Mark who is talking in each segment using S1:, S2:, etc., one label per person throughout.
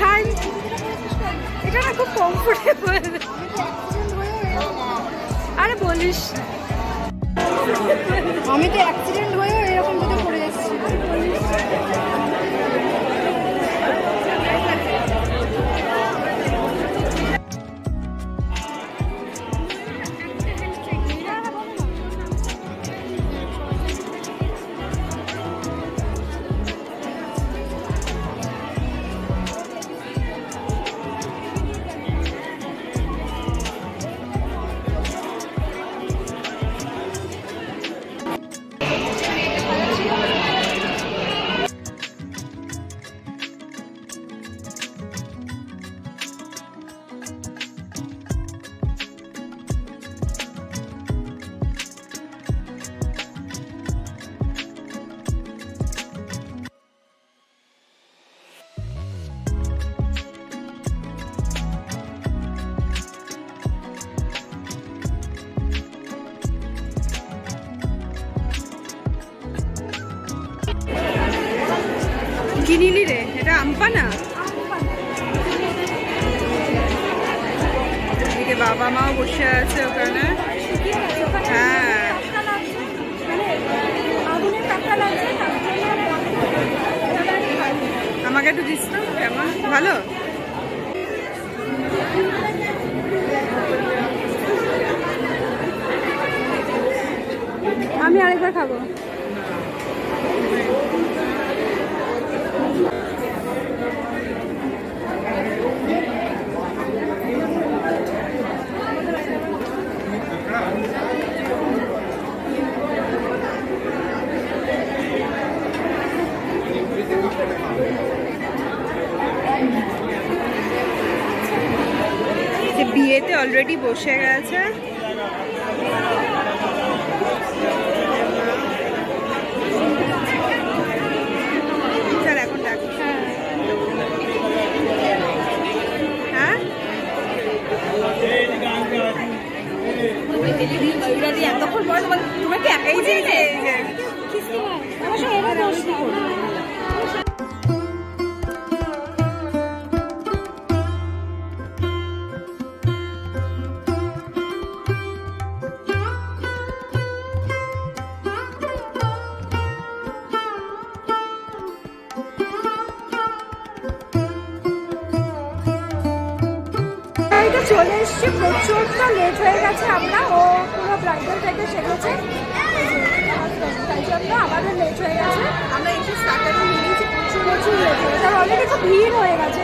S1: ছাই এটা না খুব কমফোর্টেবল। আরে বলিস, আমি তো অ্যাক্সিডেন্ট হয়েও এরকম যদি পড়ে এসেছি। কি নিলি রে? এটা আমপানা। এদিকে বাবা মাও বসে আছে ওখানে। হ্যাঁ, আমাকে একটু দিস তো, কেমন ভালো? আমি আরেকবার খাবো। বিয়েতে অলরেডি বসে গেছে। চল এখন ডাক। হ্যাঁ, এতক্ষণ পরে তোমাকে একাই চেয়েছে। চলে এসছি, প্রচন্ড লেট হয়ে গেছে। আমরা ও পুরো ব্রাইডাল টাইপে সেরেছে, তাই জন্য আমাদের লেট হয়ে গেছে। আমরা এসে স্টার্টারও নিয়েছি, প্রচুর লেট হয়ে গেছে। অলরেডি খুব ভিড় হয়ে গেছে।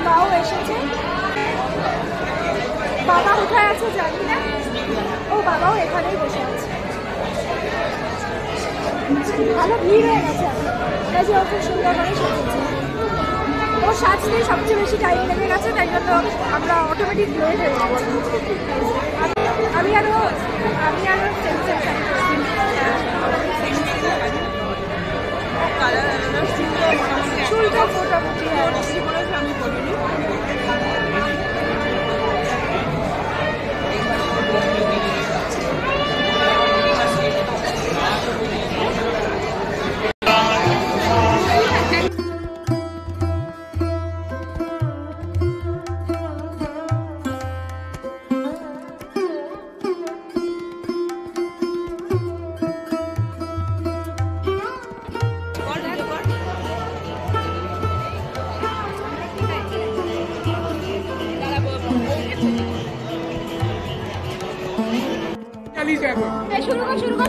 S1: মাও এসেছে, বাবা কোথায় আছে জানি না। ও বাবাও এখানেই বসে আছে। ভালো ভিড় হয়ে গেছে, তাই যে ও খুব সুন্দর করে সেজেছে। ওর সাজতে সবচেয়ে বেশি টাইম লেগে গেছে, তাই জন্য আমরা অটোমেটিক লেট হয়ে গেছি। আমি আরো চুলটা মোটামুটি আমি করিনি।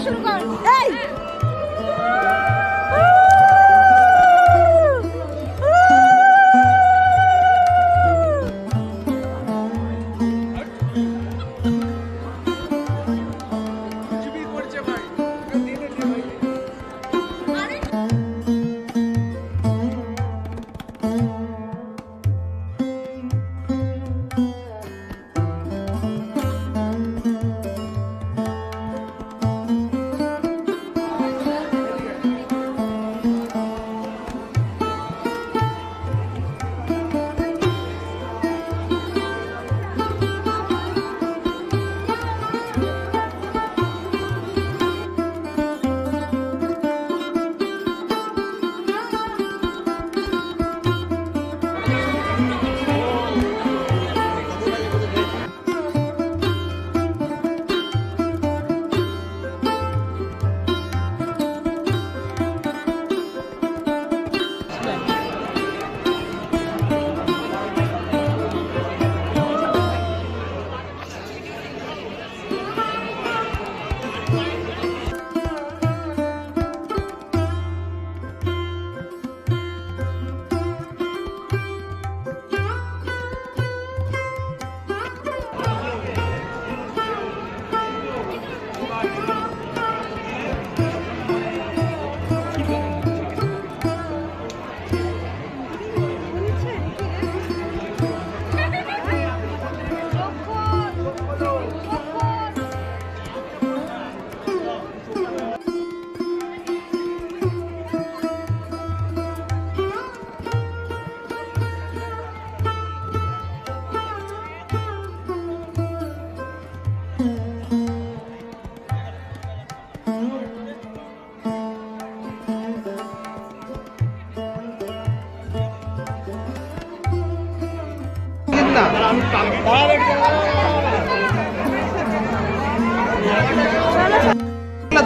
S1: শুরু কর। এই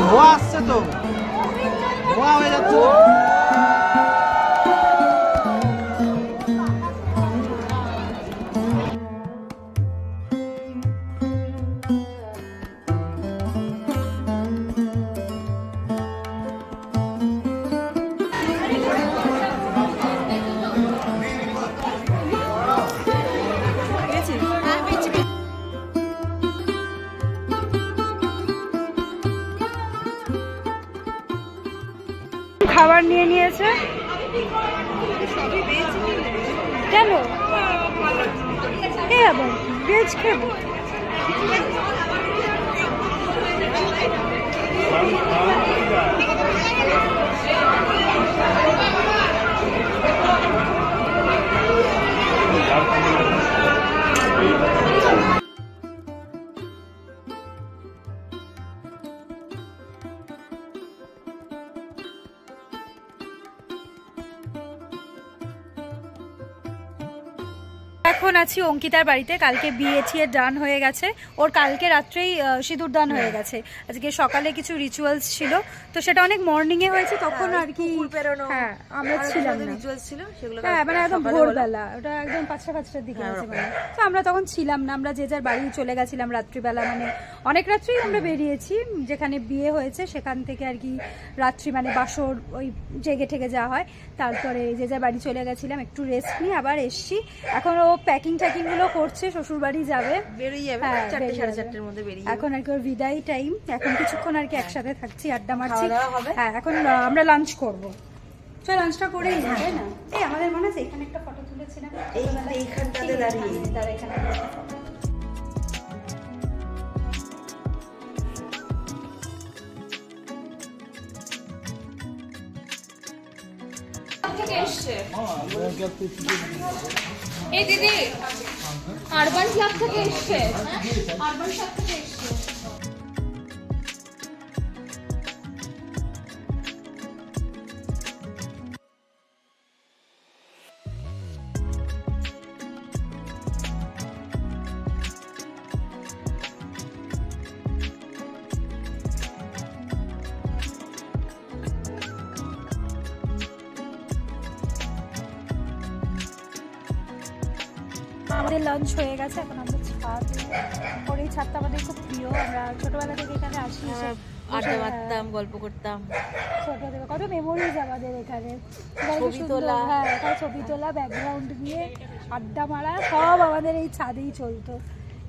S2: ধোয়া আসছে তো, ধোয়া হয়ে যাচ্ছে।
S1: খাবার নিয়ে নিয়েছে কেন? এই আবার ভেজ খাবো। এখন আছি অঙ্কিতার বাড়িতে। কালকে বিয়ে টিয়ে ডান হয়ে গেছে ওর, কালকে রাত্রেই সিঁদুর দান হয়ে গেছে। আজকে সকালে কিছু রিচুয়ালস ছিল, তো সেটা অনেক মর্নিং এ হয়েছে তখন আর কি। হ্যাঁ আমরা ছিলাম না, হ্যাঁ মানে একদম ভোরবেলা, ওটা একদম 5টার দিকে হয়েছে মানে। তো আমরা তখন ছিলাম না, আমরা যে যার বাড়ি চলে গেছিলাম রাত্রিবেলা, মানে অনেক রাত্রেই আমরা বেরিয়েছি। যেখানে বিয়ে হয়েছে সেখান থেকে আর কি রাত্রি মানে বাসর ওই জেগে ঠেকে যাওয়া হয়। তারপরে যে যার বাড়ি চলে গেছিলাম, একটু রেস্ট নিয়ে আবার এসছি। এখন ও প্যাকিং ট্যাকিং গুলো করছে, শ্বশুর বাড়ি যাবে, বেরিয়ে যাবে 4টে 4:30-এর মধ্যে বেরিয়ে। এখন আর কি ওর বিদায় টাইম, এখন কিছুক্ষণ আর কি একসাথে থাকছি, আড্ডা মারছি। হ্যাঁ এখন আমরা লাঞ্চ করব। চল লাঞ্চটা করেই না, তাই না? এই আমাদের মনে আছে এখানে একটা ফটো তুলেছিলাম, এইখানটাতে দাঁড়িয়ে এখানে
S3: এই দিদি আরবান ক্লাব থেকে এসছে, আরবান ক্লাব থেকে এসছে।
S1: আমাদের লাঞ্চ হয়ে গেছে, এখন আমরা ছাদ, ওর এই ছাদটা আমাদের খুব প্রিয়। আমরা ছোটবেলা থেকে এখানে আসি,
S3: আড্ডা মারতাম, গল্প করতাম,
S1: ছোট থেকে কত মেমোরিজ আমাদের এখানে।
S3: ছবি তোলা,
S1: হ্যাঁ এখানে ছবি তোলা, ব্যাকগ্রাউন্ড দিয়ে আড্ডা মারা সব আমাদের এই ছাদেই চলতো।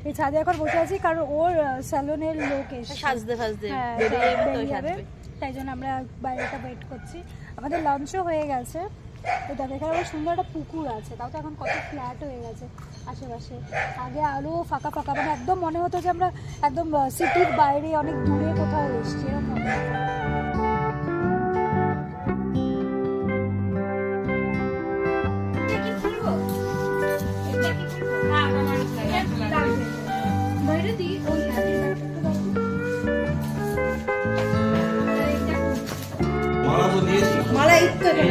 S1: এই ছাদে এখন বসে আছি কারণ ওর স্যালনের লোক এসে
S3: সাজতে ফাজতে
S1: বেরিয়ে যাবে, তাই জন্য আমরা বাইরেটা ওয়েট করছি। আমাদের লাঞ্চও হয়ে গেছে। এটা এখানে আবার সুন্দর একটা পুকুর আছে, তাও তো এখন কত ফ্ল্যাট হয়ে গেছে আশেপাশে। আগে আলো ফাঁকা ফাঁকা, মানে একদম মনে হতো যে আমরা একদম সিটির বাইরে অনেক দূরে কোথাও এসছি, এরকম মনে হতো। মালা ইত্যাদি